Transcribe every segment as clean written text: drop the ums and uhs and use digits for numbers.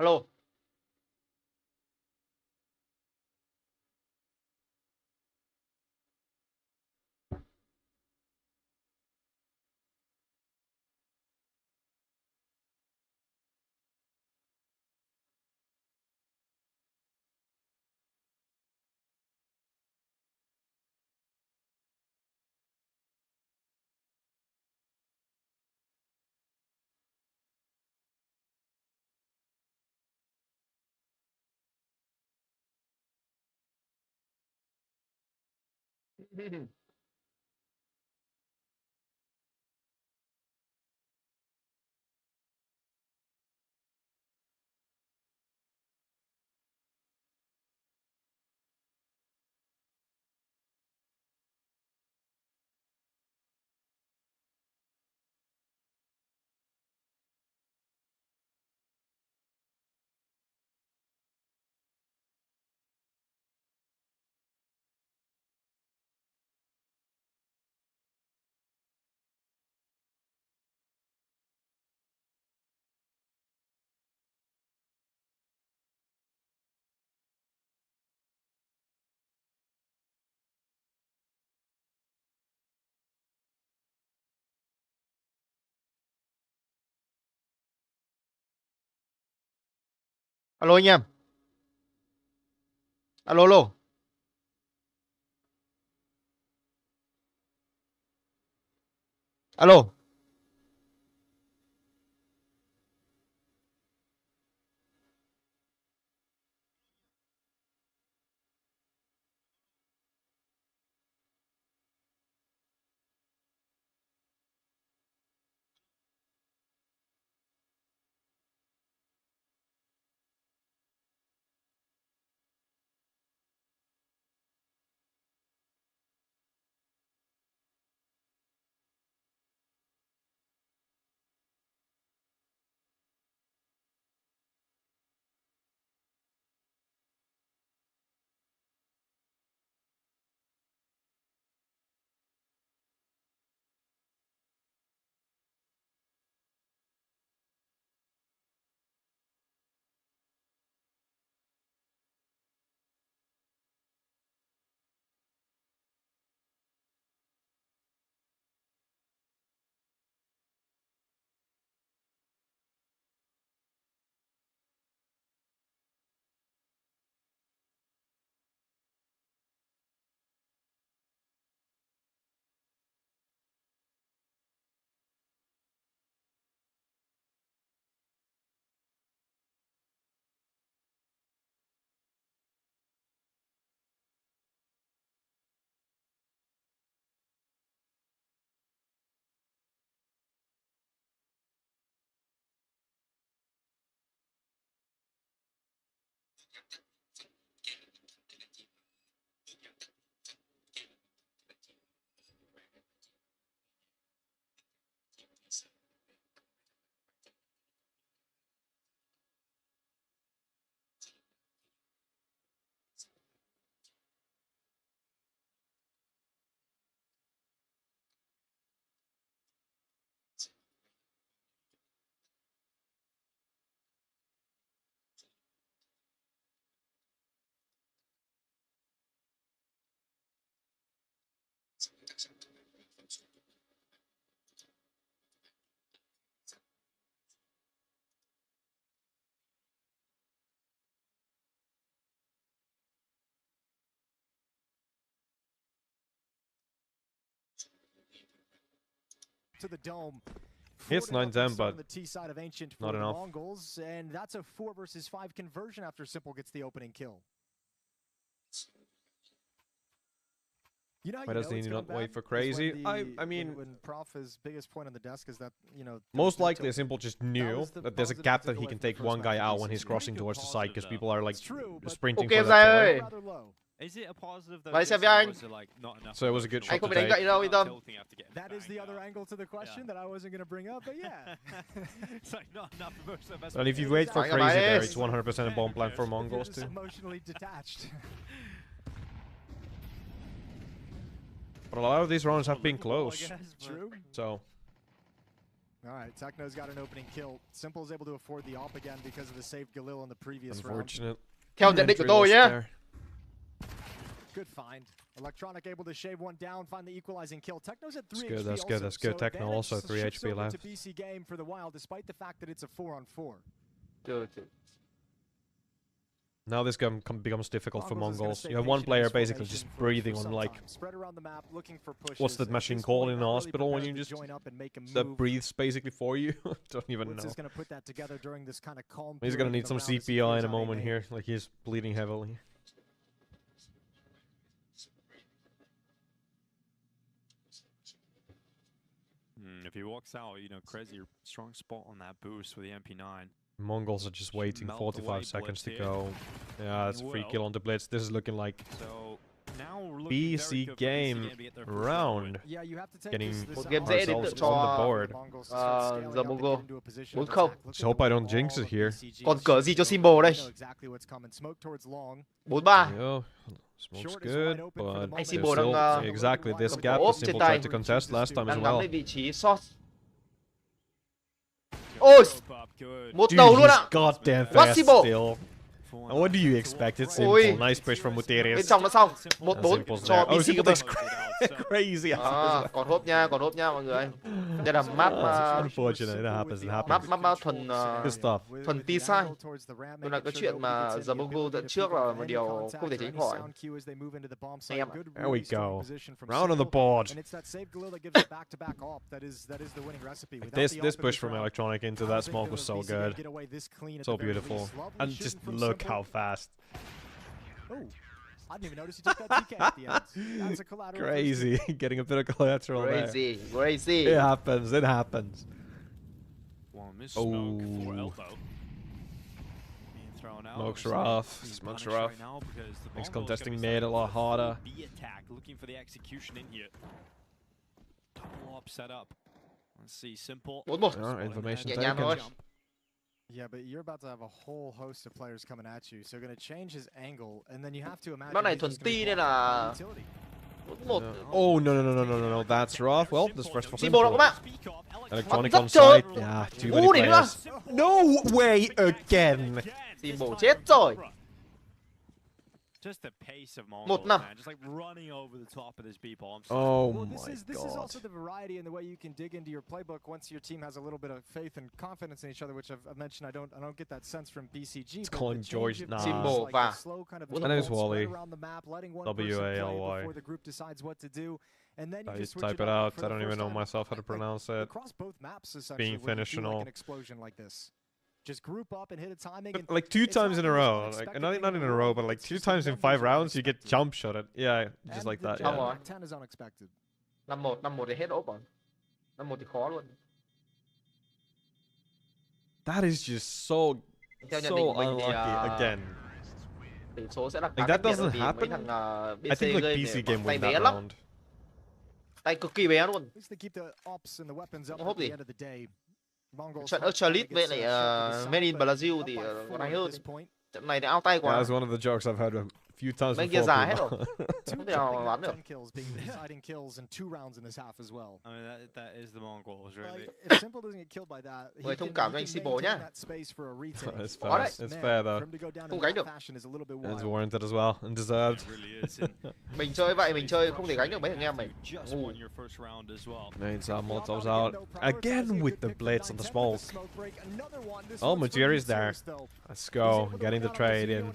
Alo. Alo anh em. Alo alo. Alo. To the dome. It's 9-10, but the T side of Ancient not for the enough. Mongols, and that's a 4 versus 5 conversion after Simple gets the opening kill. You know, Why does he not wait for crazy? I mean, when Prof's biggest point on the desk is that, you know, most likely Simple just knew that there's a gap that he can take one guy out when he's crossing towards the side, because people are like sprinting Ok for em that trai killer. ơi. Is it a positive though? Vậy xem với anh. So it was a good shot Anh to không bị đánh take. gậy đâu, yên tâm. That is the other angle to the question that I wasn't going to bring up, but yeah. It's like not enough emotional investment. Well, if you wait for crazy there, it's 100% a bomb plant for Mongols too. Emotionally detached. But a lot of these rounds have been close. True. So All right, Techno's got an opening kill. Simple is able to afford the op again because of the save Galil in the previous round. Unfortunate. Theo nhận định của Entry tôi loss nhé. there. Good find. Electronic able to shave one down, find the equalizing kill. Techno's at 3 That's good, HP that's good, also, that's good. so Techno advantage also 3 shifts HP over left. to BC game for the Wild, despite the fact that it's a 4-on-4. Chưa. Now this game becomes difficult for Mongols is gonna Mongols. stay You have one patient in player this basically formation just for breathing on some like time. Spread around the map, looking for pushes. what's that At machine this called point, in the not really hospital when prepared you to just join up and make a that move. breathes basically for you? Don't even Woods know. is gonna put that together during this kind of calm He's period gonna in need the some round as he CPI clears in a out moment main. here. Like he's bleeding heavily. If he walks out, you know, crazy strong spot on that boost with the MP9. Mongols are just waiting melt 45 away seconds to Blitz here. go. Yeah, it's a free kill on the Blitz. This is looking like So now we're looking BC very good for game BC to get their first round. Yeah, you have to take Getting this một game dễ đến ourselves từ on the cho board. The Mongol 4-0. Just hope I don't jinx it here. Còn cỡ gì cho Symbol đây? 4-3. Yo, smoke's good, but Anh there's Symbol still đang exactly this cầm gap ốp that trên Simple tay. tried to contest last time as Đang nắm well. lên vị trí short. Ôi, một đầu Dude, luôn he's ạ. goddamn What, fast Symbol? still. And what do you expect? It's Ôi. Simple. Nice push from Bên Muterius. trong nó xong. 1-4 Simple's cho there. Oh, BC Simple cơ. takes crazy. Còn hốp nha mọi người. Đây là map Unfortunate, it happens. It happens. map thuần Good stuff. thuần T-side. Nên là cái chuyện mà The Mongol dẫn trước là một điều không thể tránh khỏi. Anh em ạ. There we go. Round on the board. This push from Electronic into that smoke was so good. So beautiful. And just look how fast. I didn't even notice he took that TK at the end. That's a collateral. Crazy. Getting a bit of collateral there. Crazy. It happens. It happens. Well, miss smoke for elbow. Being thrown out. Smoke's He's rough. punished Smoke's right rough. now because the Makes Mongols contesting gonna be mid a lot setting up harder. for the B attack, looking for the execution in here. Double up set up. Let's see, Simple. 4-1. Information Nhẹ nhàng thôi. taken. Yeah, but you're about to have a whole host of players coming at you, so you're going to change his angle, and then you have to imagine. Map này he's thuần just gonna ti be nên blocking là utility. 4-1. Oh, no. That's rough. Well, this first for Symbol đâu Simple. các bạn. Electronic Rất on trơn. site. Yeah, too Ngu many này nữa. players. No way again. Symbol chết rồi. Just the pace of Mongols, 1-5. man. Just like running over the top of this B bomb. Oh Well, my this is also god. the variety in the way you can dig into your playbook once your team has a little bit of faith and confidence in each other, which I've mentioned. I don't get that sense from BCG. It's but calling the George change of nah. pace, Symbol like và the slow kind of That is spread Wally. around the map, letting one person play W-A-L-Y. before the group decides what to do, and then you I just switch type it it up out. for I the don't even first know time, myself how to pronounce it. across both maps, essentially. Being when you finished do, and like all. an explosion like this. Just group up and hit a timing. But And like 2 it's times not in a the most row, like unexpected not thing in the a row, world, but like it's 2 just the times in numbers 5 are rounds, you get unexpected. jump shotted. Yeah, just And like the that. jump Yeah. back 10 is unexpected. 5-1 thì hết ốp rồi. 5-1 thì khó luôn. That is just so Theo nhận so định của mình thì unlucky again. tỷ số sẽ là Like, khá that cách biệt doesn't vì happen. mấy thằng I BC think like gây BC để game tay win bé that lắm, round. tay cực kỳ bé luôn. At least they keep the ops and the weapons up Không hốp at the gì. end of the day. Mongols Trận hope to Australit với get lại shut to the Made in south, but Brazil up thì by còn 4 hay at hơn. this point. Trận này thì ao tay Yeah, quá. that's one of the jokes I've heard a few times Mấy kia before. già hết people. rồi. Two Không thể nào jumping mà up bắn được. 10 kills, being the deciding kills in 2 rounds in this half as well. I mean, that is the Mongols, really. Like, if Simple doesn't get killed by that, he Người thông can cảm cho anh maintain Symbol nhá. that space for a retake. It's Có fair. đấy. It's Man, fair though. for him to go down Không in gánh that được. fashion is a little bit It's wild. warranted as well and deserved. It really is. And Mình chơi vậy, mình chơi không thể gánh được mấy thằng em mình. just Ngu. won your first round as well. Needs our Molotovs out. Again with the blitz on the smoke. Oh, Mujiri's there. Let's go. Getting the trade in.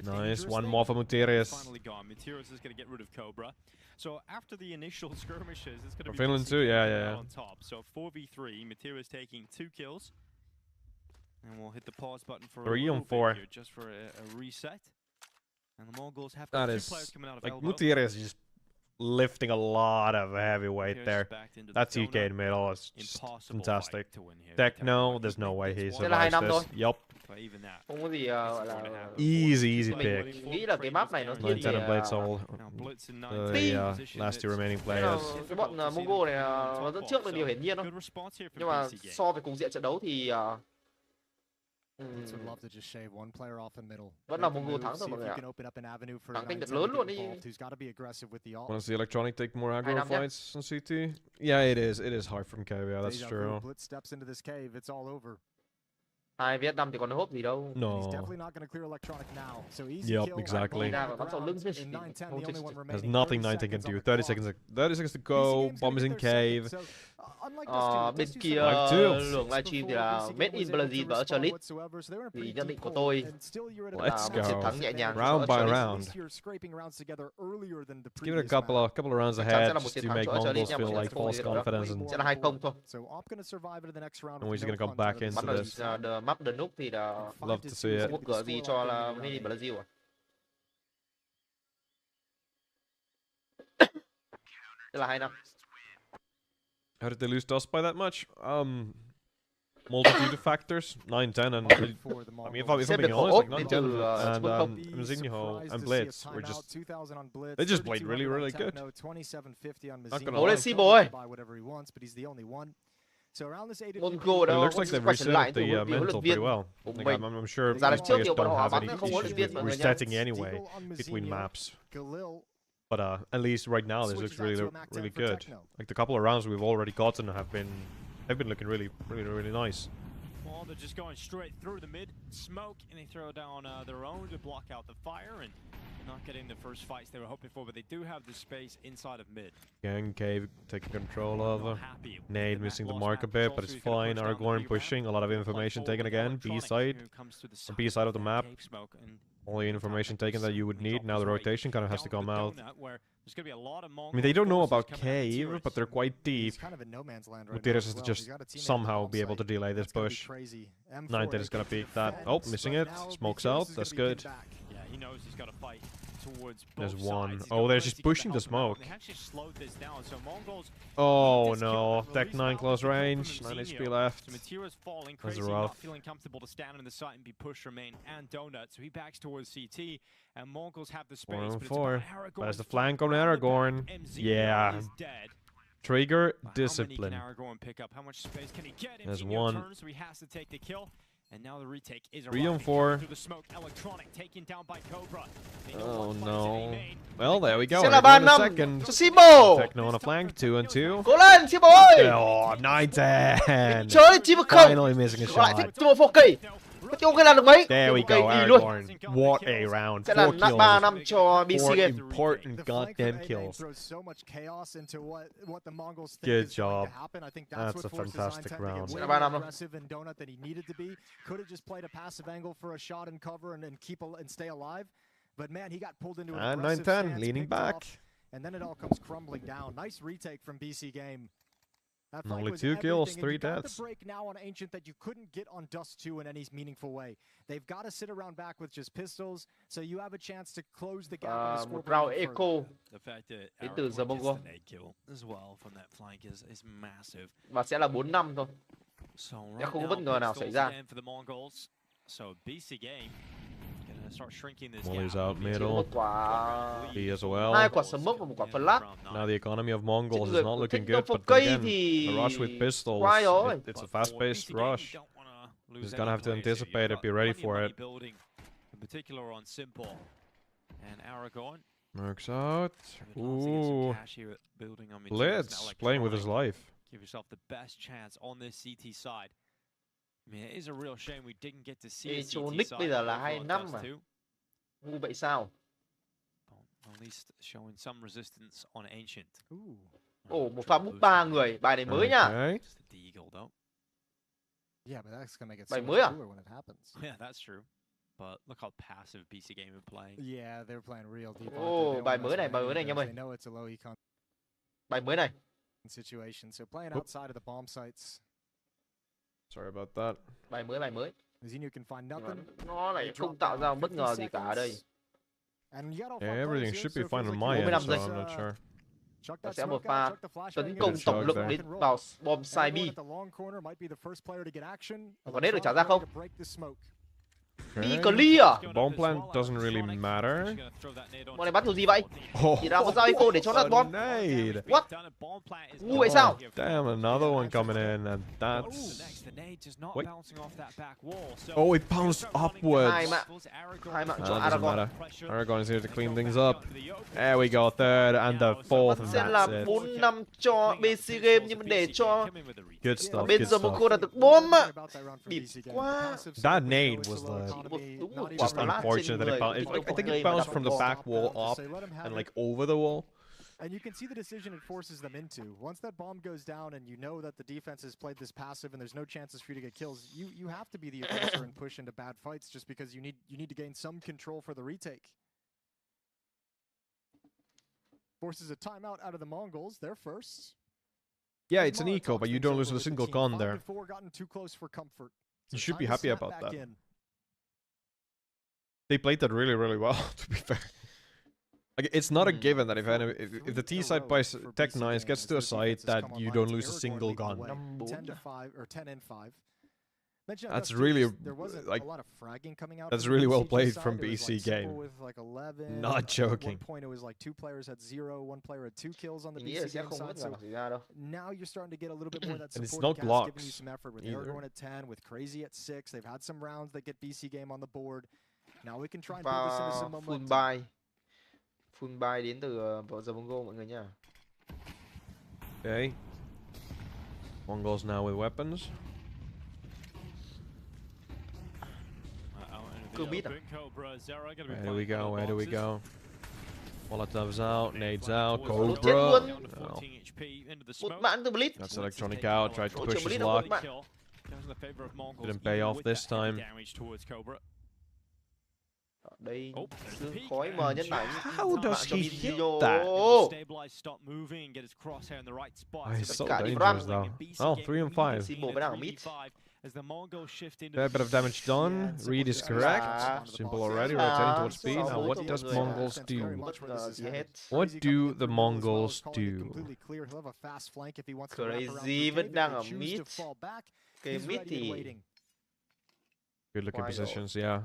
Nice. One more for Mutirius. Finally gone. Materials is going to get rid of Cobra. So after the initial skirmishes, it's going to For be Finland BC too, yeah, coming yeah, out yeah. on top. So 4v3, Materials taking 2 kills. And we'll hit the pause button for 3 a on little 4. bit here, just for a reset. And the Mongols have That got 2 is players coming out of like elbow. Mutirius is just lifting a lot of heavy weight Materials there. is backed into the That corner. TK in middle is just Impossible fantastic. fight to win here. Techno, there's no way he Thế là survives 2-5 this. thôi. Yup. But even that. Không có gì gọi là Easy pick. mình nghĩ là cái map này nó thiên Lieutenant về Blades all Now Blitz in the 9 position, last 2 it's remaining Thế players. là cái bọn Mongol này nó dẫn trước là điều hiển nhiên thôi. good response here from Nhưng mà BC game. so với cục diện trận đấu thì Vẫn là Mongol thắng thôi mọi người ạ. Thắng cách được lớn luôn đi. Want to see Electronic take more aggro fights on CT? Yeah, it is hard from cave. Yeah, that's true. Hai Vietnam thì còn hốp gì đâu. No. Yep, exactly. There's nothing 19 can do. 30 seconds to go. Bomb is in cave. Bên kia lượng livestream thì là Made in Brazil và Ultralight. Thì nhận định của tôi là một chiến thắng nhẹ nhàng round by round. Give it a couple of rounds ahead just to make Mongols feel like false confidence and sẽ là 2-0 thôi. And we're just gonna come back into this. Map the Nook thì là Love to see it. không có cửa gì cho là Made in Brazil à? Đây là 2-5. How did they lose to us by that much? Multitude of factors, 9-10, and I mean, if I'm being honest, like 9-10 and Mzinho and Blitz were they just played really, really good. Not gonna lie. Mongol It looks like they've reset the mental pretty well. Like, I'm sure these players don't have any issues with resetting anyway between maps. But at least right now this looks really good. Like the couple of rounds we've already gotten have been looking really nice. Well, they're just going straight through the mid smoke, and they throw down their own to block out the fire, and not getting the first fights they were hoping for, but they do have the space inside of mid. Gang Cave taking control of Nade missing the mark a bit, but it's fine. Aragorn pushing, a lot of information taken again. B side of the map. All the information taken that you would need. Now the rotation kind of has to come out. I mean, they don't know about Cave, but they're quite deep. Gutierrez is to just somehow be able to delay this push. 9-10 is gonna beat that. Oh, missing it. Smokes out. That's good. He knows he's got to fight towards both There's one. sides. Oh, they're just pushing the smoke. They actually slowed this down, so Mongols Oh no, Deck 9 close range, 9 HP left. So Matira's falling That's crazy, rough. not feeling comfortable to stand in the site and be pushed, remain, and Donut. So he backs towards CT, and Mongols have the space. 4 on but 4. It's There's the flank on Aragorn. Yeah. Trigger discipline. Aragorn pick up? How much space can he get? There's MZNO one. turns, so he has to take the kill. And now the retake is 3 on arriving. 4. Through the smoke, Electronic taken down by Cobra. They know Oh what plays that he no. made. Well, there we go. Sẽ là Aragorn 3-5 second. cho Simo. Techno on a flank, 2 on 2. Cố lên Simo ơi. Oh, 9-10. Chơi chim không. Finally missing a Còn lại shot. thì Timo Foki. Có tiêu cái làm được mấy? There we go, Aragorn. What a round. Sẽ là 4 kills. 3-5 cho BC 4 Game. important goddamn kills. Good job. That's a fantastic round. Sẽ là 3-5 thôi. Could have just played a passive angle for a shot and cover and stay alive. But man, he got pulled into an And aggressive 9-10, stance, leaning picked back. off, and then it all comes crumbling down. Nice retake from BC Game. That fight Only was 2 kills, everything, and 3 you got deaths. the break now on Ancient that you couldn't get on Dust 2 in any meaningful way. They've got to sit around back with just pistols, so you have a chance to close the gap on the Một scoreboard round even Echo further. The fact that đến từ The Aragorn Mongol. gets the nade kill as well from that flank is massive. và sẽ là 4-5 thôi. So Sẽ right không có now, bất ngờ nào xảy pistols ra. again for the Mongols. So BC Game gonna start shrinking this Molly's gap. out Chỉ middle. một quả B as well. 2 quả smoke và 1 quả flash. Now the economy of Mongols Chứ is not looking thích good, đâu but Foki again, thì a rush with pistols, quay rồi. it's a fast-paced rush. Just gonna have to anticipate it, be ready for it. In particular on Simple and Aragorn. Works out. Ooh. Ooh. Blitz playing with his life. Give yourself the best chance on this CT side. I mean, it is a real shame we didn't get to see a CT Nick side. bây giờ là over on 2-5 Dust mà. 2. Ngu vậy sao? At least showing some resistance on Ancient. Ồ, một pha búp 3 người. Bài này mới nhá. Okay. Just the Deagle though. Yeah, but that's gonna make it Bài so mới à? much cooler when it happens. Yeah, that's true. But look how passive BC Game are playing. Yeah, they're playing real deep. Ồ, bài mới này anh em ơi. They know it's a low econ Bài mới này. situation, so playing outside of the bomb sites. Sorry about that. Bài mới. Zinu can find Nhưng mà nothing. nó lại không tạo ra bất ngờ gì cả ở đây. And you got all Yeah, five everything players should here, be so it fine feels on like my you end, giây. so I'm not sure. chuck Và that sẽ một smoke out, pha chuck the flashbang tấn in. công Good tổng shot lực there. đến vào bom side B. Everyone at the long corner might be the first player to get action. Có nét được trả ra không? To break the smoke. Đi clear. Bomb plant doesn't really matter. Bọn này bắt kiểu gì vậy? Oh, Chỉ ra có giao info để cho nó bom. nade. What? Ngu vậy sao? Damn, another one coming in, and that's... Wait. Oh, it bounced upwards. Hai mạng That cho doesn't Aragon. matter. Aragon is here to clean things up. There we go, third and the fourth, and Sẽ là that's it. 4-5 cho BC Game, nhưng mà để cho Good stuff, bên good giờ stuff. một cô là được bom ạ. Bịp quá. That nade was the... Đúng một quả Just lát trên unfortunate that người. it bounced. I think it bounced from the back wall up and like over the wall. And you can see the decision it forces them into. Once that bomb goes down and you know that the defense has played this passive and there's no chances for you to get kills, you have to be the aggressor and push into bad fights just because you need to gain some control for the retake. Forces a timeout out of the Mongols. They're first. Yeah, it's an eco, but you don't lose a single gun there. You should be happy about that. They played that really, really well, to be fair. Like, it's not a given that if the T side by Tech9 gets to a site that you don't lose a single gun. 10-5 or 10-5. That's really like that's really well played from BC game. Not joking. At one point it was like 2 players had 0, 1 player had 2 kills on the BC game side. So now you're starting to get a little bit more of that support cast giving you some effort with Aragorn at 10, with Crazy at 6. They've had some rounds that get BC game on the board. Now we can try and build this into some momentum. Full buy đến từ giờ Mongo mọi người nha. Okay. Mongols now with weapons. Cứ biết à? Where do we go? Where do we go? Molotovs out, nades out, Chết Cobra. luôn. No. Một mạng từ Blitz. That's electronic out, tried to push his luck. Didn't pay off this time. Đây, sương khói mờ nhân ảnh. How does he hit that? He's so dangerous though. Oh, 3 and 5. Symbol vẫn đang ở mid. Fair bit of damage done. Read is correct. Simple already, rotating towards speed. Now what does Mongols do? What do the Mongols do? Crazy vẫn đang ở mid. Cái mid thì Good looking positions, yeah.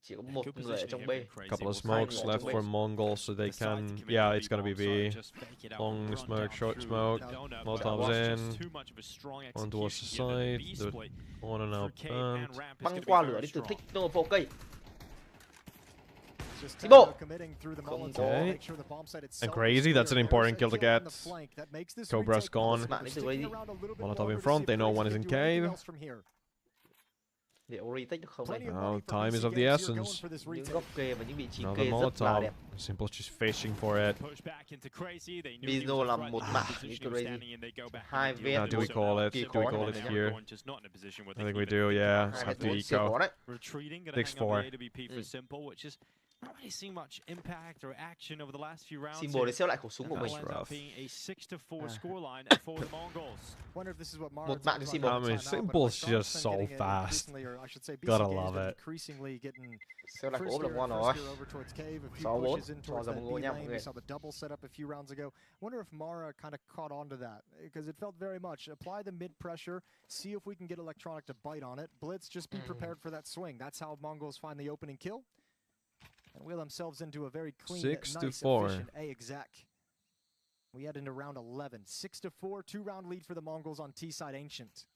chỉ có một người ở trong B. Couple of smokes left for Mongols so they can... Yeah, it's gonna be B. Long smoke, short smoke. Molotovs in. One towards the side. The corner now banned. Băng qua lửa đi từ thích no vô cây. Symbol. Okay. And Crazy, that's an important kill to get. Cobra's gone. Molotov in front, they know one is in cave. Now time is of the essence. Another Molotov. Simple's just fishing for it. Bino là một mạng như Crazy. Hai vet. Now do we call it? Do we call it here? I think we do, yeah. Just have to eco. 6-4. Not really seeing much impact or action over the last few rounds. Symbol để xếp lại khẩu súng của mình. A 6-4 scoreline for the Mongols. Một mạng cho Symbol. I mean, Simple's just so fast. Gotta love it. Xếp lại khẩu là ngon rồi. 6-4 cho giờ Mongo nha mọi người. Wonder if Mara kind of caught on to that because it felt very much apply the mid pressure, see if we can get electronic to bite on it. Blitz, just be prepared for that swing. That's how Mongols find the opening kill. And wheel themselves into a very clean, nice, efficient A-exec. We head into round 11. 6-4, 2-round lead for the Mongols on T-side Ancient.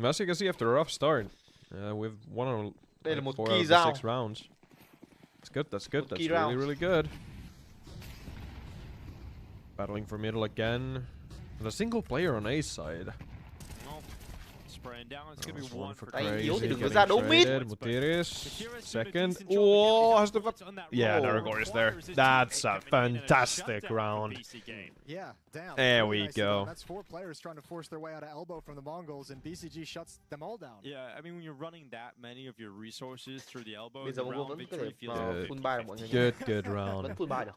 As you can see, after a rough start, we've won Đây là một 4 key out of the round. 6 rounds. That's good, that's good, that's key really, round. really good. Battling for middle again. And a single player on A side. One for Crazy, getting traded. Mutiris, second. Oh, has the... Yeah, Aragorn is there. That's a fantastic round. Yeah, damn. There we go. That's 4 players trying to force their way out of elbow from the Mongols, and BCG shuts them all down. Yeah, I mean, when you're running that many of your resources through the elbow, Bây giờ Mongo vẫn có thể full buy được mọi người. Good round. Vẫn full buy được.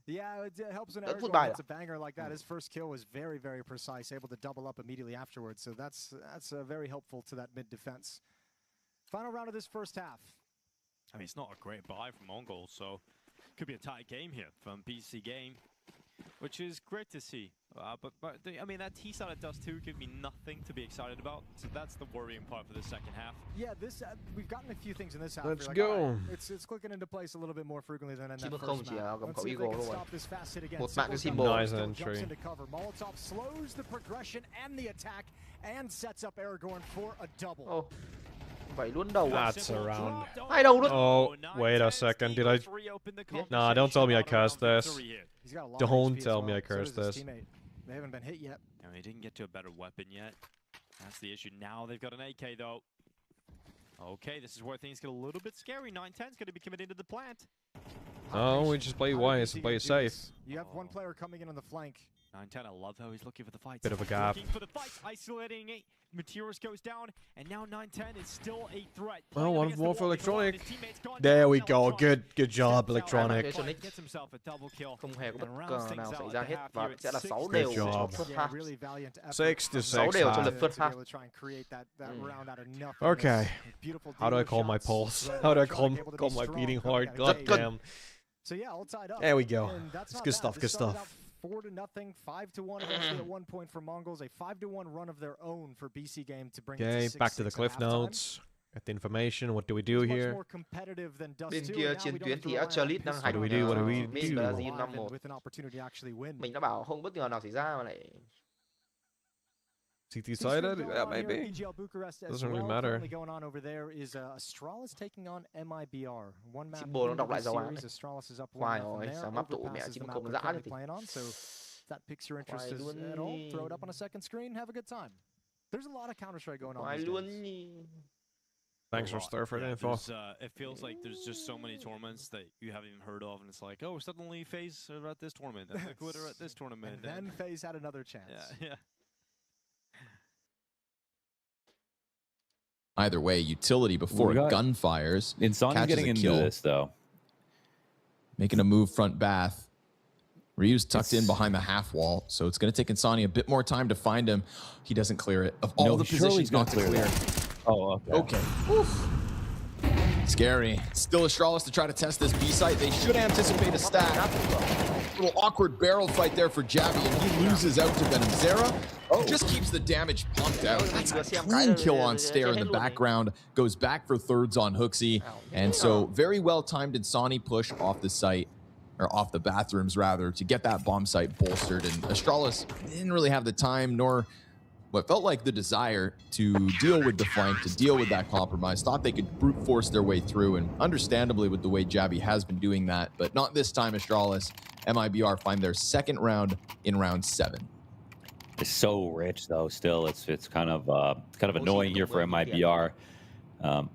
Yeah, it helps when Aragorn gets a banger like that. His first kill was very, very precise, able to double up immediately afterwards. So that's very helpful to that mid defense. Final round of this first half. I mean, it's not a great buy from Mongols, so could be a tight game here from BC game, which is great to see. I mean, that T side of Dust 2 could be nothing to be excited about. So that's the worrying part for the second half. Yeah, this we've gotten a few things in this half. Let's like, go. Right, it's clicking into place a little bit more frequently than in that Chiến first chỉ map. cầm Let's khẩu see if they Eagle can luôn. stop this fast hit again. Một mạng cái symbol. Nice Still entry. jumps into cover. Molotov slows the progression and the attack and sets up Aragorn for a double. Oh, vậy luôn đầu à? That's around. Hai đầu luôn. Oh, wait a second. Did I? Nah, don't tell me I cursed this. He's got a lot of Don't HP as tell me well. I cursed So does his this. teammate. They haven't been hit yet. And they didn't get to a better weapon yet. That's the issue. Now they've got an AK though. Okay, this is where things get a little bit scary. 910's going to be committed to the plant. Oh, we just play wise and play safe. You have one player coming in on the flank. 910, I love how he's looking for the fights. Bit of a gap. Looking for the fights, isolating it. Materis goes down, and now 910 is still a threat. Well, one more for Electronic. Electronic. There we go. Good job, Electronic. Gets himself a double kill. Không hề có bất And cờ rounds things nào xảy out ra at the hết half và here. sẽ là It's 6 Good đều job. trong first Yeah, half. really valiant effort 6 to from 6 Sáu đều trong half. the first to be half. able to try and create that round out of nothing. Okay. Beautiful How do I call my shots, pulse? but How do I Electronic able to call be my strong beating coming heart? out of the God gate. damn. So yeah, all tied up. There we go. And that's It's not good bad. stuff, This good started stuff. out 4-0, 5-1 eventually at one point for Mongols, a 5-1 run of their own for BC game to bring it Okay, to 6-6 back to the at cliff halftime. notes. Get the information. What do we do It's much here? more competitive than Dust Bên 2, kia and now chiến we don't tuyến have to thì rely on Archalit đang pistol hành What do we do? What do we rounds. Main do? Brazil Alive 5-1. with an opportunity to actually win. Mình đã bảo không bất ngờ nào xảy ra mà lại CT Things sided? going Yeah, on here at maybe. PGL Bucharest as Doesn't really well. matter. Currently going on over there is Astralis taking on MIBR. One map Symbol nó into đọc lại the dấu án series, này. Astralis is up Khoai 1-0 from rồi, there. sao map tụ mẹ Overpasses chỉ the một map công they're dã currently thì playing on. So if that piques your interest Khoai luôn at all, nhỉ. throw it up on a second screen, have a good time. There's a lot of Counter-Strike going on Khoai these luôn days. nhỉ. Thanks for stir for the info. It feels like there's just so many tournaments that you haven't even heard of, and it's like, oh, suddenly FaZe are at this tournament, and Liquid are at this tournament. And then FaZe had another chance. Yeah. Either way, utility before gunfires. Insani catches getting a into kill. this, though. Making a move front bath. Ryu's tucked in behind the half wall, so it's going to take Insani a bit more time to find him. He doesn't clear it. Of all the positions not to clear. Oh, okay. Okay. Oof. Scary. Still Astralis to try to test this B site. They should anticipate a stack. Little awkward barrel fight there for Jabby, and he loses out to Venom. Zera just keeps the damage pumped out. That's a clean kill on Stare in the background. Goes back for thirds on Hooksy. And so very well timed Insani push off the site, or off the bathrooms rather, to get that bomb site bolstered. And Astralis didn't really have the time nor what felt like the desire to deal with the flank, to deal with that compromise. Thought they could brute force their way through, and understandably with the way Jabby has been doing that, but not this time. Astralis, MIBR find their second round in round 7. It's so rich, though. Still, it's kind of annoying here for MIBR.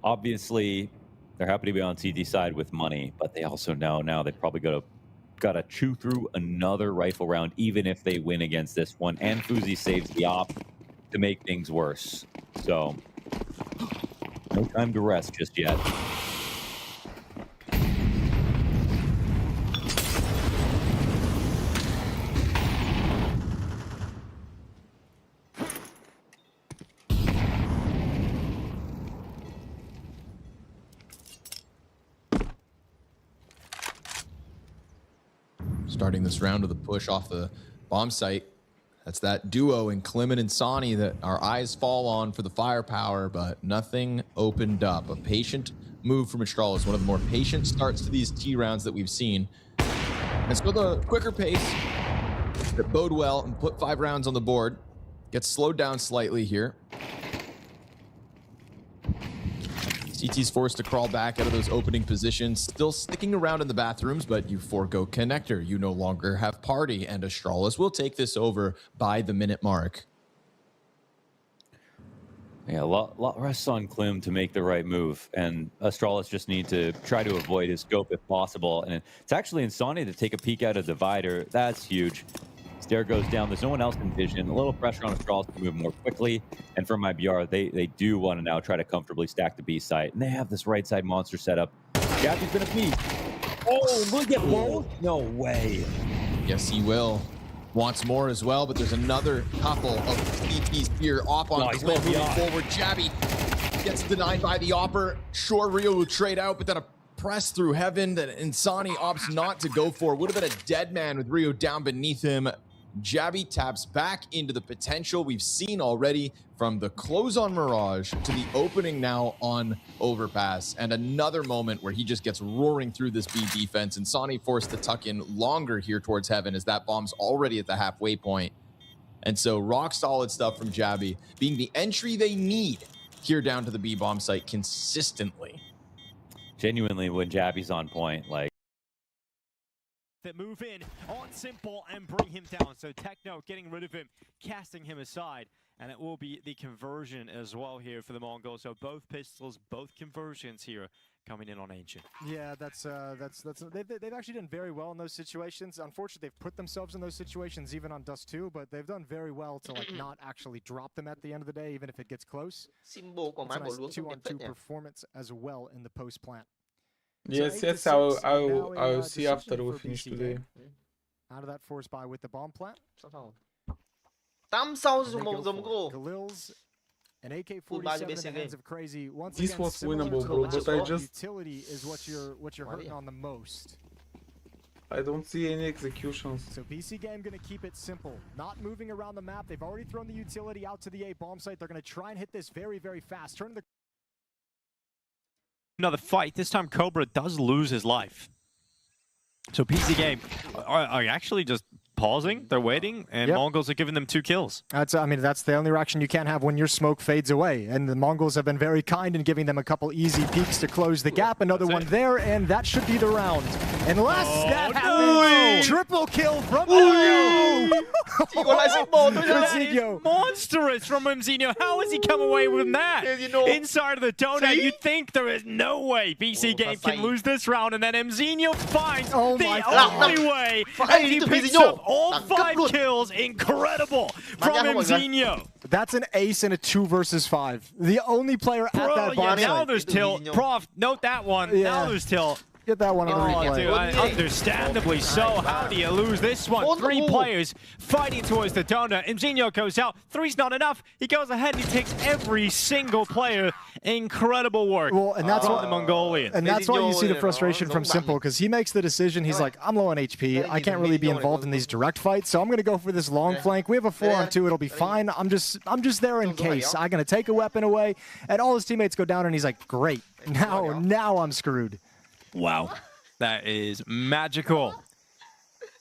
Obviously, they're happy to be on CT side with money, but they also know now they probably gotta chew through another rifle round, even if they win against this one. And Fuzi saves the op to make things worse. So, no time to rest just yet. Starting this round with a push off the bomb site. That's that duo in Clement and Sani that our eyes fall on for the firepower, but nothing opened up. A patient move from Astralis, one of the more patient starts to these T rounds that we've seen. And so the quicker pace that bode well and put 5 rounds on the board gets slowed down slightly here. CT's forced to crawl back out of those opening positions, still sticking around in the bathrooms, but you forego connector. You no longer have party, and Astralis will take this over by the minute mark. Yeah, a lot rests on Klim to make the right move, and Astralis just need to try to avoid his scope if possible. And it's actually Insani to take a peek out of Divider. That's huge. Stair goes down. There's no one else in vision. A little pressure on Astralis to move more quickly. And for MIBR, they do want to now try to comfortably stack the B site. And they have this right side monster set up. Jabby's going to peek. Oh, will he get both? No way. Yes, he will. Wants more as well, but there's another couple of CTs here. Op on Klim moving forward. Jabby gets denied by the Opper. Sure, Rio will trade out, but then a press through heaven that Insani opts not to go for. Would have been a dead man with Rio down beneath him. Jabby taps back into the potential we've seen already from the close on Mirage to the opening now on Overpass. And another moment where he just gets roaring through this B defense, and Sonny forced to tuck in longer here towards Heaven as that bomb's already at the halfway point. And so rock solid stuff from Jabby, being the entry they need here down to the B bomb site consistently. Genuinely, when Jabby's on point, like, that move in on Simple and bring him down. So Techno getting rid of him, casting him aside, and it will be the conversion as well here for the Mongols. So both pistols, both conversions here coming in on Ancient. Yeah, they've actually done very well in those situations. Unfortunately, they've put themselves in those situations even on Dust 2, but they've done very well to like not actually drop them at the end of the day, even if it gets close. It's a nice 2-on-2 performance as well in the post plant. Yes, yes, I'll see after we finish today. Out of that force buy with the bomb plant. 8 sau dùng một Galil's an AK-47 in the hands of Crazy. Once this again, was winnable, bro, but I just utility is what you're hurting on the most. I don't see any executions. So BC Game gonna keep it simple, not moving around the map. They've already thrown the utility out to the A bomb site. They're gonna try and hit this very, very fast. Turn the another fight. This time Cobra does lose his life. So PC Game are actually just pausing, they're waiting, and Mongols are giving them 2 kills. That's the only reaction you can have when your smoke fades away. And the Mongols have been very kind in giving them a couple easy peeks to close the gap. Another one there, and that should be the round. Unless that happens, triple kill from Mzinho. Monstrous from Mzinho. How has he come away with that? Inside of the donut, you'd think there is no way BC Game can lose this round, and then Mzinho finds the only way, and he picks up all 5 kills. Incredible from Mzinho. That's an ace in a 2 versus 5. The only player at that box. Now there's tilt. Prof, note that one. Now there's tilt. Get that one on the replay. Dude, understandably so. How do you lose this one? 3 players fighting towards the donut. Mzinho goes out. 3's not enough. He goes ahead and he takes every single player. Incredible work. Well, and that's the Mongolian. And that's why you see the frustration from Simple, because he makes the decision. He's like, I'm low on HP. I can't really be involved in these direct fights, so I'm going to go for this long flank. We have a 4-on-2. It'll be fine. I'm just there in case. I'm going to take a weapon away, and all his teammates go down, and he's like, great. Now I'm screwed. Wow, that is magical.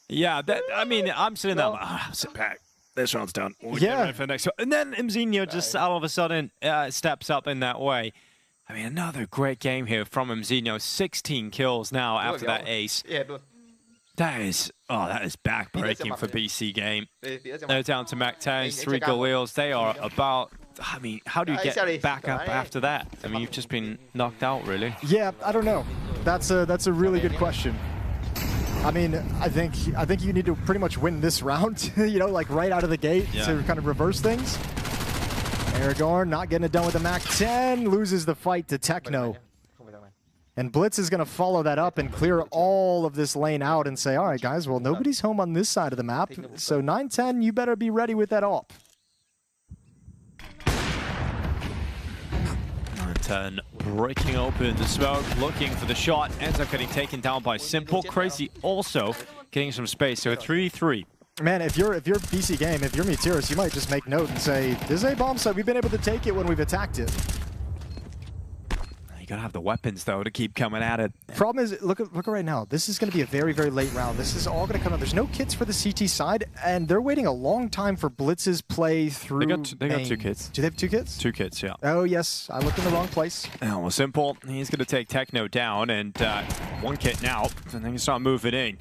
Yeah, I mean, I'm sitting there, sit back. This round's done. We'll get ready for the next one. And then Mzinho just all of a sudden steps up in that way. I mean, another great game here from Mzinho. 16 kills now after that ace. That is back-breaking for BC Game. They're down to Mac 10s, 3 Galils. They are about... I mean, how do you get back up after that? I mean, you've just been knocked out, really. Yeah, I don't know. That's a really good question. I mean, I think you need to pretty much win this round, you know, like right out of the gate to kind of reverse things. Aragorn not getting it done with the Mac 10, loses the fight to Techno. And Blitz is going to follow that up and clear all of this lane out and say, all right, guys, well, nobody's home on this side of the map, so 9-10, you better be ready with that AWP. 9-10 breaking open the smoke, looking for the shot, ends up getting taken down by Simple. Crazy also getting some space, so 3-3. Man, if you're BC Game, if you're Meteorus, you might just make note and say, this is a bomb site. We've been able to take it when we've attacked it. You gotta have the weapons though to keep coming at it. Problem is, look at right now. This is gonna be a very, very late round. This is all gonna come out. There's no kits for the CT side, and they're waiting a long time for Blitz's play through. They got 2 kits. Do they have 2 kits? 2 kits, yeah. Oh yes, I looked in the wrong place. Oh, well, Simple. He's gonna take Techno down, and 1 kit now, and then you start moving in.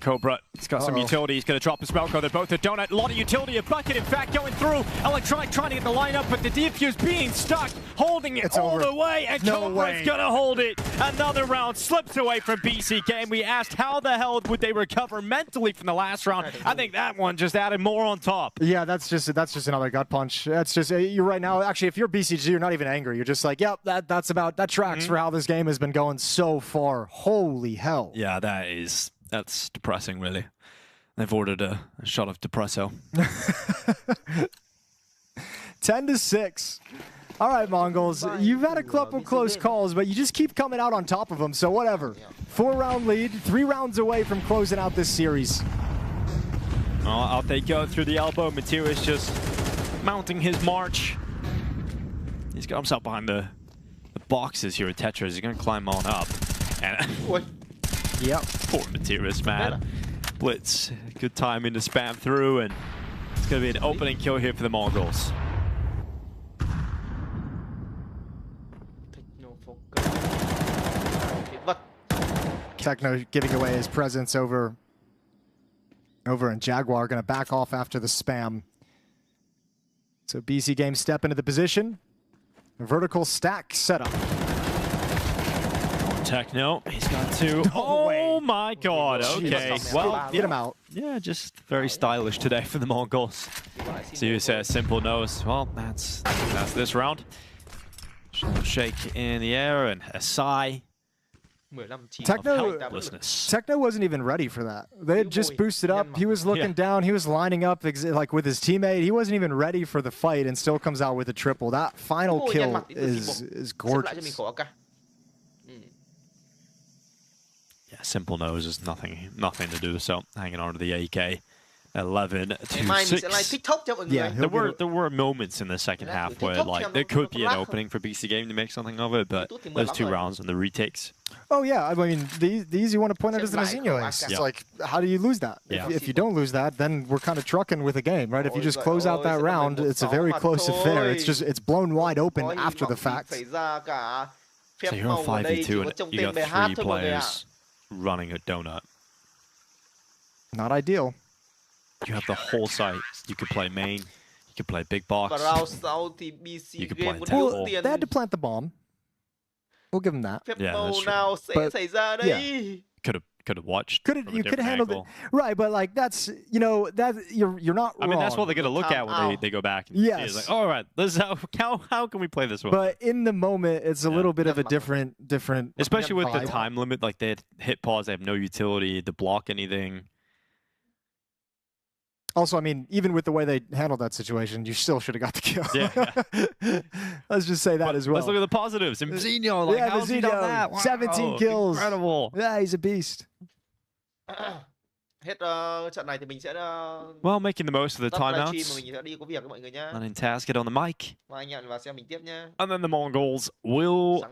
Cobra, he's got some utility. He's going to drop a smoke. They're both a donut. A lot of utility. A bucket, in fact, going through. Electronic trying to get the lineup, but the defuse being stuck, holding it all the way. And Cobra's going to hold it. Another round slips away from BC Game. We asked how the hell would they recover mentally from the last round. I think that one just added more on top. Yeah, that's just another gut punch. That's just, you're right now. Actually, if you're BCG, you're not even angry. You're just like, yep, that tracks for how this game has been going so far. Holy hell. Yeah, that's depressing, really. They've ordered a shot of Depresso. 10-6. All right, Mongols. You've had a couple close calls, but you just keep coming out on top of them, so whatever. 4-round lead, 3 rounds away from closing out this series. Out they go through the elbow. Mateus just mounting his march. He's got himself behind the boxes here at Tetris. He's going to climb on up. And yep. Poor Mateus, man. Blitz, good timing to spam through, and it's going to be an opening kill here for the Mongols. Techno giving away his presence over in Jaguar, going to back off after the spam. So BC Games step into the position. A vertical stack setup. Techno, he's got two. Oh my god, okay. Well, get him out. Yeah, just very stylish today for the Mongols. So you say a simple nose. Well, that's this round. Shake in the air and a sigh. Techno wasn't even ready for that. They had just boosted up. He was looking down. He was lining up like with his teammate. He wasn't even ready for the fight and still comes out with a triple. That final kill is gorgeous. Yeah, simple nose is nothing to do. So hanging on to the AK. 11 to 6. Yeah, there were moments in the second half where like there could be an opening for BC Game to make something of it, but those 2 rounds and the retakes. Oh yeah, I mean the easy one to point out is the Nazinho ace. It's like, how do you lose that? If you don't lose that, then we're kind of trucking with the game, right? If you just close out that round, it's a very close affair. It's blown wide open after the fact. So you're on 5v2 and you got 3 players running a donut. Not ideal. You have the whole site. You could play main. You could play big box. You could play temple. They had to plant the bomb. We'll give them that. Yeah, that's true. But, yeah. Could have watched. You could have handled it. Right, but like that's that you're not wrong. I mean that's what they're gonna look at when they go back. And yes. It's like, all right, this is how can we play this one? But in the moment, it's a little bit of a different. Especially with the time limit, like they hit pause, they have no utility to block anything. Also, I mean, even with the way they handled that situation, you still should have got the kill. Yeah. Let's just say that as well. Let's look at the positives. Mzinho, like, how's he done that? Wow. 17 kills. Incredible. Yeah, he's a beast. Well, making the most of the timeouts. Running task, get on the mic. And then the Mongols will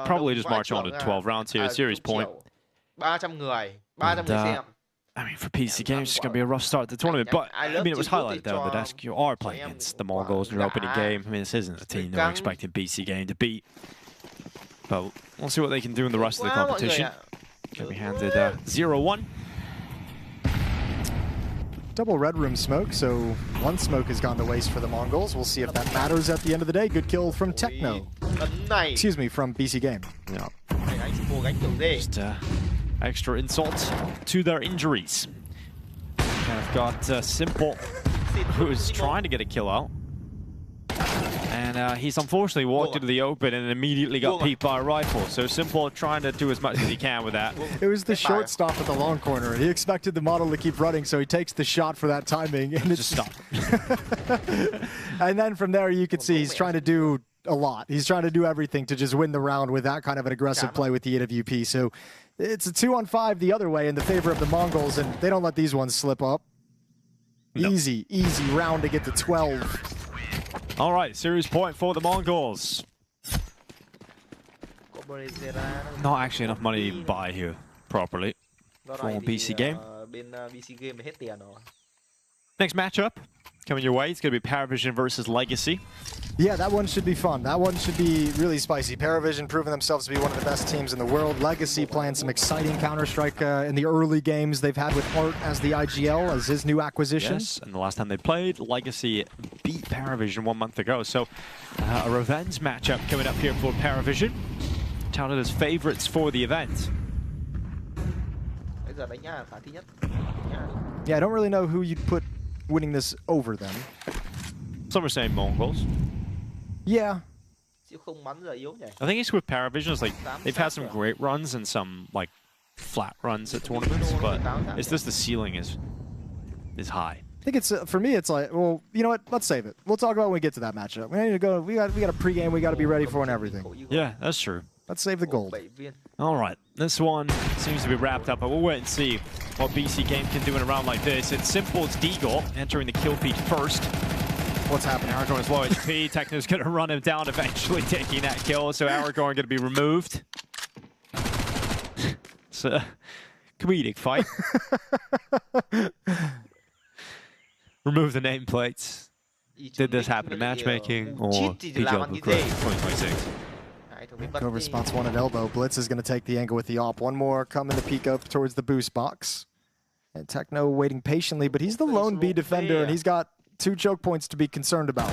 probably just march on to 12 rounds here, series point. I mean, for PC Games, it's going to be a rough start to the tournament. But, I mean, it was highlighted, though, that you are playing against the Mongols in your opening game. I mean, this isn't a team they're expecting BC Game to beat. But we'll see what they can do in the rest of the competition. Going to be handed 0-1. Double red room smoke, so 1 smoke has gone to waste for the Mongols. We'll see if that matters at the end of the day. Good kill from Techno. Excuse me, from BC Game. Yeah. Just, extra insult to their injuries. I've got Simple, who's trying to get a kill out. And he's unfortunately walked into the open and immediately got peeped by a rifle. So Simple trying to do as much as he can with that. It was the short stop at the long corner. He expected the model to keep running, so he takes the shot for that timing. And just stop. And then from there, you can see he's trying to do a lot. He's trying to do everything to just win the round with that kind of an aggressive play with the AWP. So it's a 2-on-5 the other way in the favor of the Mongols, and they don't let these ones slip up. No. Easy round to get to 12. All right, series point for the Mongols. Not actually enough money to buy here properly for BC Game. Next matchup coming your way. It's going to be Paravision versus Legacy. Yeah, that one should be fun. That one should be really spicy. Paravision proving themselves to be one of the best teams in the world. Legacy playing some exciting Counter-Strike in the early games they've had with Art as the IGL, as his new acquisition. Yes, and the last time they played, Legacy beat Paravision 1 month ago. So a revenge matchup coming up here for Paravision. Touted as favorites for the event. Yeah, I don't really know who you'd put winning this over them. Some are saying Mongols. Yeah. I think it's with Paravision. It's like they've had some great runs and some like flat runs at tournaments, but it's just the ceiling is high. I think it's for me. It's like, well, you know what? Let's save it. We'll talk about it when we get to that matchup. We need to go. We got a pregame. We got to be ready for and everything. Yeah, that's true. Let's save the gold. All right, this one seems to be wrapped up, but we'll wait and see what BC Game can do in a round like this. It's Simple's Deagle entering the kill feed first. What's happening? Aragorn is low HP. Techno's going to run him down, eventually taking that kill. So Aragorn going to be removed. It's a comedic fight. Remove the nameplates. Did this happen in matchmaking or PGL Bucharest 2026? Cobra spots one at elbow. Blitz is going to take the angle with the op. One more coming to peek up towards the boost box. And Techno waiting patiently, but he's the lone B defender, and he's got 2 choke points to be concerned about.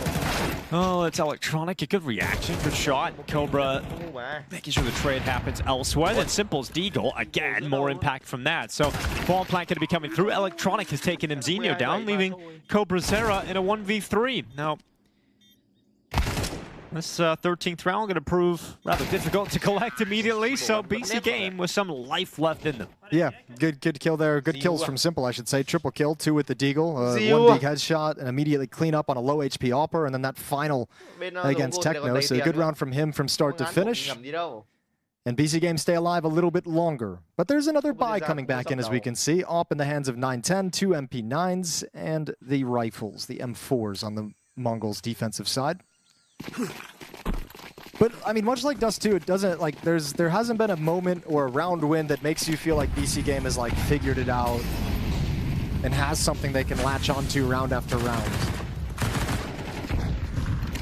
Oh, it's electronic. A good reaction, good shot. Cobra making sure the trade happens elsewhere. Then Simple's Deagle, again, more impact from that. So bomb plant going to be coming through. Electronic has taken Mzinho down, leaving Cobra Zera in a 1v3. Now, this 13th round going to prove rather difficult to collect immediately, so BC Game with some life left in them. Yeah, good kill there. Good kills from Simple, I should say. Triple kill, 2 with the Deagle, 1 big headshot, and immediately clean up on a low HP Opper, and then that final against Techno. So a good round from him from start to finish. And BC Game stay alive a little bit longer. But there's another buy coming back in, as we can see. Op in the hands of 910, 2 MP9s, and the rifles, the M4s on the Mongols' defensive side. But I mean, much like Dust 2, it doesn't like there hasn't been a moment or a round win that makes you feel like BC Game has like figured it out and has something they can latch onto round after round.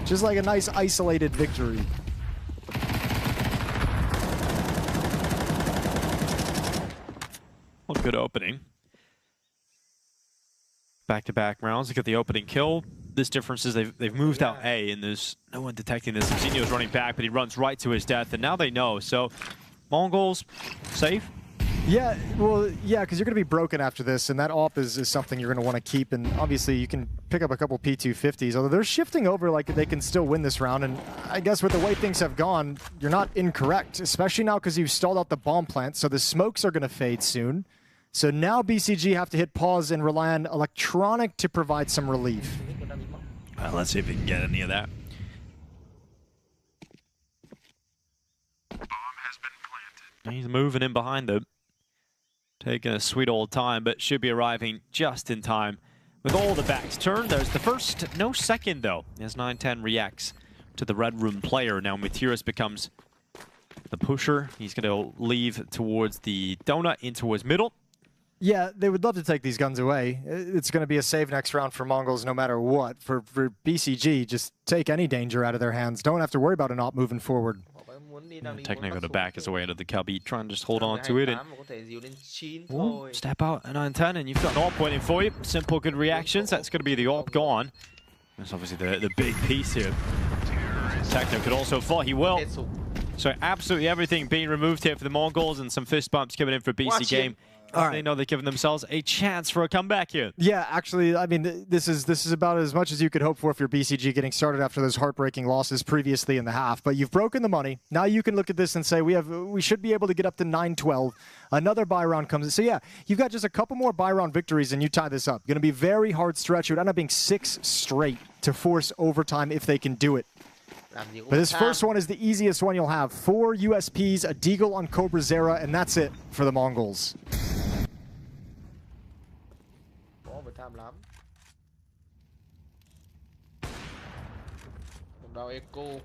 Just like a nice isolated victory. Well, good opening. Back-to-back rounds to get the opening kill. This difference is they've moved out A, and there's no one detecting this. Mzinho's running back, but he runs right to his death, and now they know. So, Mongols, safe? Yeah, well, yeah, because you're going to be broken after this, and that op is something you're going to want to keep, and obviously you can pick up a couple P250s, although they're shifting over like they can still win this round, and I guess with the way things have gone, you're not incorrect, especially now because you've stalled out the bomb plant, so the smokes are going to fade soon. So now BCG have to hit pause and rely on electronic to provide some relief. Well, let's see if we can get any of that. Bomb has been planted. He's moving in behind them. Taking a sweet old time, but should be arriving just in time. With all the backs turned, there's the first, no second though, as 910 reacts to the Red Room player. Now Matthias becomes the pusher. He's going to leave towards the donut in towards middle. Yeah, they would love to take these guns away. It's going to be a save next round for Mongols no matter what. For BCG, just take any danger out of their hands. Don't have to worry about an op moving forward. Technical to back his way into the cubby, trying to just hold on to it. And step out and 910, and you've got an op waiting for you. Simple, good reactions. That's going to be the op gone. That's obviously the big piece here. Techno could also fall. He will. So absolutely everything being removed here for the Mongols, and some fist bumps coming in for BC Game. All right. They know they're giving themselves a chance for a comeback here. Yeah, actually, I mean, this is about as much as you could hope for if you're BCG getting started after those heartbreaking losses previously in the half. But you've broken the money. Now you can look at this and say we should be able to get up to 9-12. Another buy round comes in. So yeah, you've got just a couple more buy round victories and you tie this up. Going to be very hard stretch. It would end up being 6 straight to force overtime if they can do it. But this first one is the easiest one you'll have. 4 USPs, a Deagle on Cobra Zera, and that's it for the Mongols. Echo.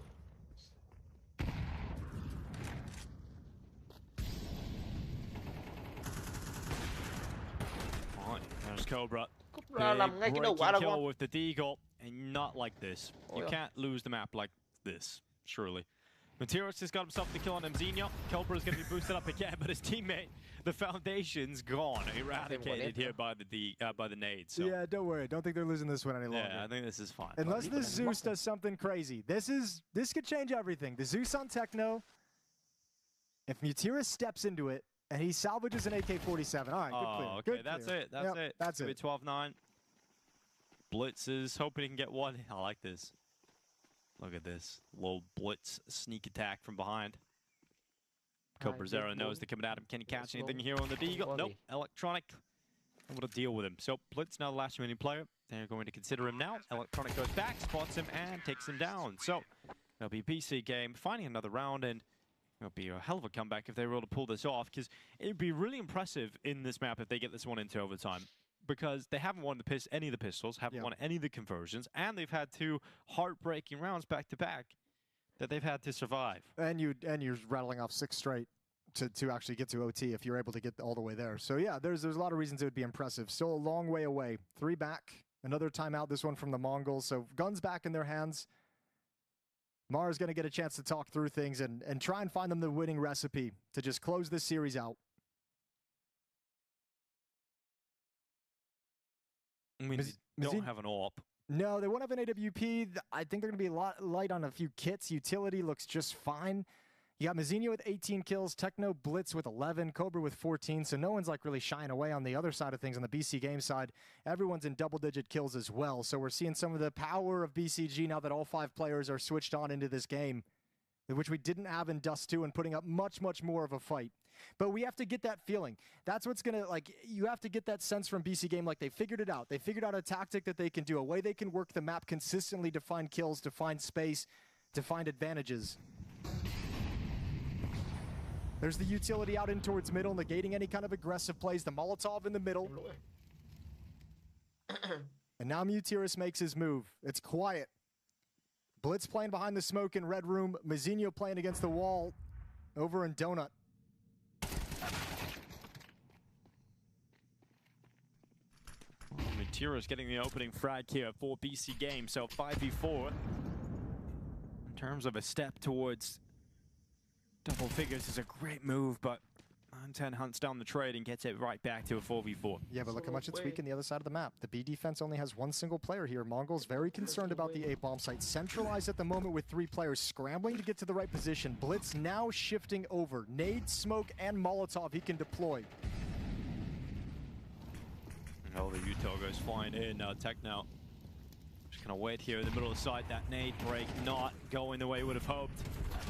There's Cobra. Làm ngay cái đầu quả kill with the Deagle, and not like this. You can't lose the map like this, surely. Matthias has got himself the kill on Mzinho. Cobra's going to be boosted up again, but his teammate, the Foundation's gone, eradicated here by the nade. So. Yeah, don't worry. Don't think they're losing this one any longer. Yeah, I think this is fine. Unless this Zeus does something crazy. This could change everything. The Zeus on Techno. If Matthias steps into it and he salvages an AK-47, all right, good clear. Okay, good that's clear. it. That's it. That's it. 12-9. Blitz is hoping he can get one. I like this. Look at this. Little blitz sneak attack from behind. Cobra Zera knows they're coming at him. Can he catch anything here on the Deagle? Nope. Electronic able to deal with him. So Blitz now the last remaining player. They're going to consider him now. Electronic goes back, spots him, and takes him down. So it'll be BC Game finding another round, and It'll be a hell of a comeback if they were able to pull this off, because it would be really impressive in this map if they get this one into overtime. Because they haven't won any of the pistols, haven't won any of the conversions, and they've had 2 heartbreaking rounds back to back that they've had to survive. And you're rattling off 6 straight to actually get to OT if you're able to get all the way there. So yeah, there's a lot of reasons it would be impressive. Still a long way away. 3 back, another timeout. This one from the Mongols. So guns back in their hands. Mara's going to get a chance to talk through things and try and find them the winning recipe to just close this series out. I mean, they don't have an AWP. No, they won't have an AWP. I think they're going to be a lot light on a few kits. Utility looks just fine. You got Mazinho with 18 kills, Techno Blitz with 11, Cobra with 14, so no one's like really shying away on the other side of things. On the BC game side, everyone's in double-digit kills as well. So we're seeing some of the power of BCG now that all 5 players are switched on into this game, which we didn't have in Dust 2, and putting up much, much more of a fight. But we have to get that feeling. That's what's going to, like, you have to get that sense from BC game, like they figured it out. They figured out a tactic that they can do, a way they can work the map consistently to find kills, to find space, to find advantages. There's the utility out in towards middle, negating any kind of aggressive plays. The Molotov in the middle. And now Mutiris makes his move. It's quiet. Blitz playing behind the smoke in red room. Mazinho playing against the wall over in Donut. Mutiris getting the opening frag here for BC game. So 5v4. In terms of a step towards double figures is a great move, but 910 hunts down the trade and gets it right back to a 4v4. Yeah, but look how much it's weak on the other side of the map. The B defense only has 1 single player here. Mongols very concerned about the A bomb site. Centralized at the moment with 3 players scrambling to get to the right position. Blitz now shifting over. Nade, smoke, and Molotov he can deploy. Oh, the Util goes flying in. Tech now just gonna wait here in the middle of the site. That nade break not going the way we would have hoped.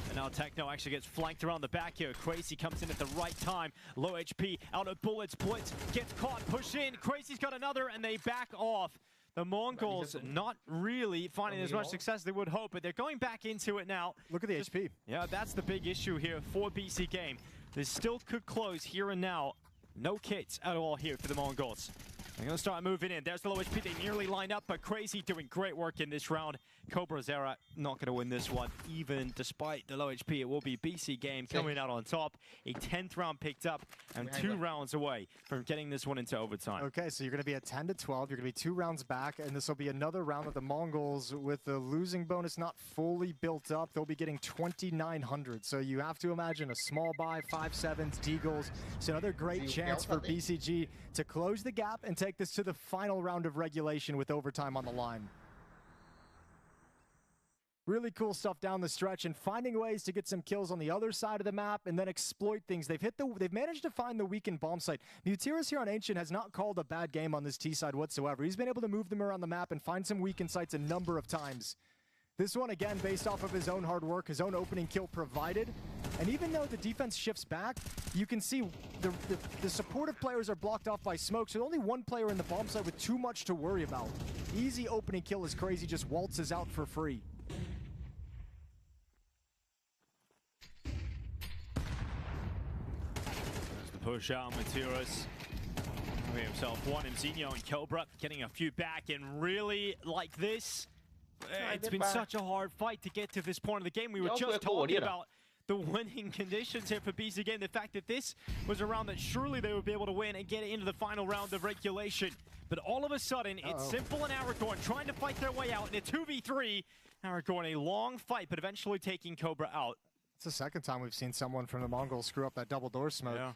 And now Techno actually gets flanked around the back here. Crazy comes in at the right time. Low HP, out of bullets. Blitz gets caught, pushed in. Crazy's got another, and they back off. The Mongols not really finding as much success as they would hope, but they're going back into it now. Look at the HP. Yeah, that's the big issue here for BC game. This still could close here and now. No kits at all here for the Mongols. They're going to start moving in. There's the low HP. They nearly line up, but Crazy doing great work in this round. Cobra Zera not going to win this one, even despite the low HP. It will be BC game coming out on top. A 10th round picked up and 2 rounds away from getting this one into overtime. Okay, so you're going to be at 10 to 12. You're going to be 2 rounds back, and this will be another round that the Mongols, with the losing bonus not fully built up, they'll be getting 2,900. So you have to imagine a small buy, 5-7s, Deagles. So another great chance for BCG to close the gap and take this to the final round of regulation with overtime on the line. Really cool stuff down the stretch, and finding ways to get some kills on the other side of the map and then exploit things. They've managed to find the weakened bomb site. Mutiris here on Ancient has not called a bad game on this T side whatsoever. He's been able to move them around the map and find some weakened sites a number of times. This one, again, based off of his own hard work, his own opening kill provided. And even though the defense shifts back, you can see the supportive players are blocked off by smoke, so only 1 player in the bomb site with too much to worry about. Easy opening kill as Crazy just waltzes out for free. There's the push out, Mutiris. Himself one, Mzinho and Cobra getting a few back, and really like this. It's been such a hard fight to get to this point of the game. We were just talking about the winning conditions here for BC game. The fact that this was a round that surely they would be able to win and get into the final round of regulation. But all of a sudden, it's Simple and Aragorn trying to fight their way out in a 2v3. Aragorn, a long fight, but eventually taking Cobra out. It's the second time we've seen someone from the Mongols screw up that double door smoke. Yeah.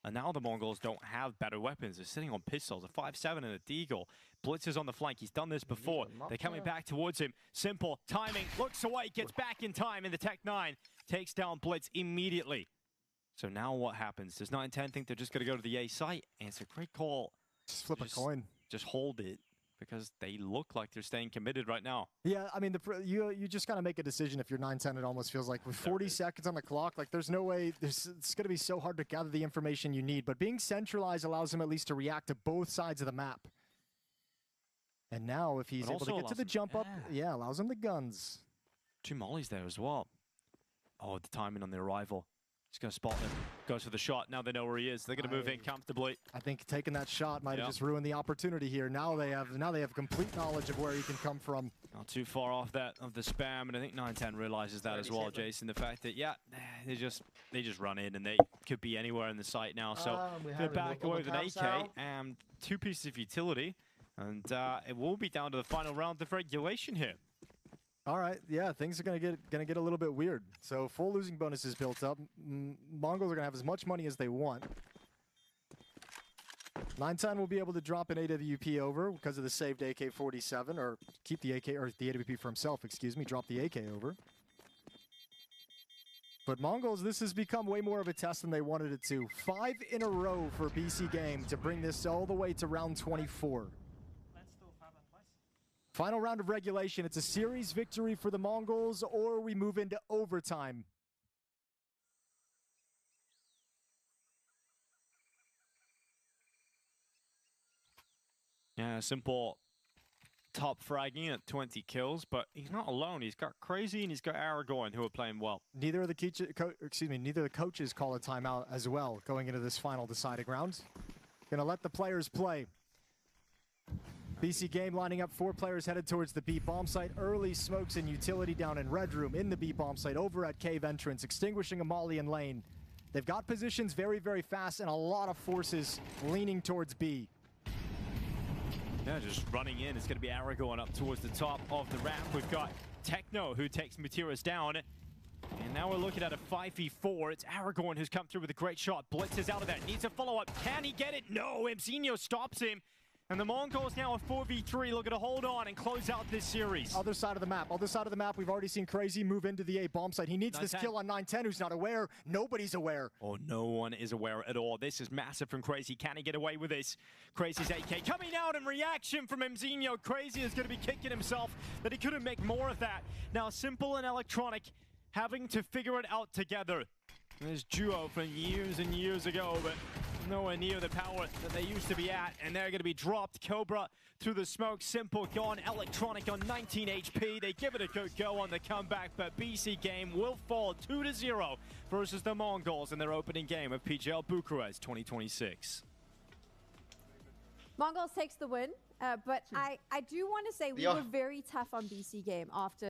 And now the Mongols don't have better weapons. They're sitting on pistols, a 5.7 and a Deagle. Blitz is on the flank. He's done this before. They're coming back towards him. Simple timing, looks away, gets back in time, and the Tech 9 takes down Blitz immediately. So now what happens? Does 910 think they're just going to go to the A site? And it's a great call. Just flip a coin. Just hold it, because they look like they're staying committed right now. Yeah, I mean, you just gotta make a decision if you're 910. It almost feels like with 40 seconds on the clock, like there's no way. It's gonna be so hard to gather the information you need. But being centralized allows him at least to react to both sides of the map. And now, if he's able to get to the jump up, yeah, allows him the guns. 2 mollies there as well. Oh, the timing on the arrival. He's going to spot him. Goes for the shot. Now they know where he is. They're going to move in comfortably. I think taking that shot might have just ruined the opportunity here. Now they have complete knowledge of where he can come from. Not too far off that of the spam, and I think 910 realizes that as well, Jason. The fact that they just run in and they could be anywhere in the site now. So they're back away with an AK and 2 pieces of utility, and it will be down to the final round of regulation here. All right, yeah, things are gonna get a little bit weird. So full losing bonus is built up. Mongols are gonna have as much money as they want. 910 will be able to drop an AWP over because of the saved AK-47, or keep the AK or the AWP for himself. Excuse me, drop the AK over. But Mongols, this has become way more of a test than they wanted it to. 5 in a row for BC Game to bring this all the way to round 24. Final round of regulation. It's a series victory for the Mongols, or we move into overtime. Yeah, simple top fragging at 20 kills, but he's not alone. He's got Crazy and he's got Aragorn who are playing well. Neither of the coaches call a timeout as well going into this final deciding round. Gonna let the players play. BC Game lining up 4 players headed towards the B bomb site. Early smokes and utility down in Red Room in the B bomb site over at Cave Entrance, extinguishing a Molly and Lane. They've got positions very, very fast and a lot of forces leaning towards B. Yeah, just running in. It's going to be Aragorn up towards the top of the ramp. We've got Techno who takes Materas down. And now we're looking at a 5v4. It's Aragorn who's come through with a great shot. Blitz is out of that. Needs a follow-up. Can he get it? No. Mzinho stops him. And the Mongols now a 4v3 looking to hold on and close out this series. Other side of the map. We've already seen Crazy move into the A bomb site. He needs this kill on 910, who's not aware. Nobody's aware. Oh, no one is aware at all. This is massive from Crazy. Can he get away with this? Crazy's AK coming out in reaction from Mzinho. Crazy is going to be kicking himself that he couldn't make more of that. Now, Simple and Electronic having to figure it out together. This duo from years and years ago, but nowhere near the power that they used to be at, and they're going to be dropped. Cobra through the smoke, Simple gone, Electronic on 19 HP. They give it a good go on the comeback, but BC Game will fall 2-0 versus the Mongols in their opening game of PGL Bucharest 2026. Mongols takes the win, but I do want to say we were very tough on BC Game after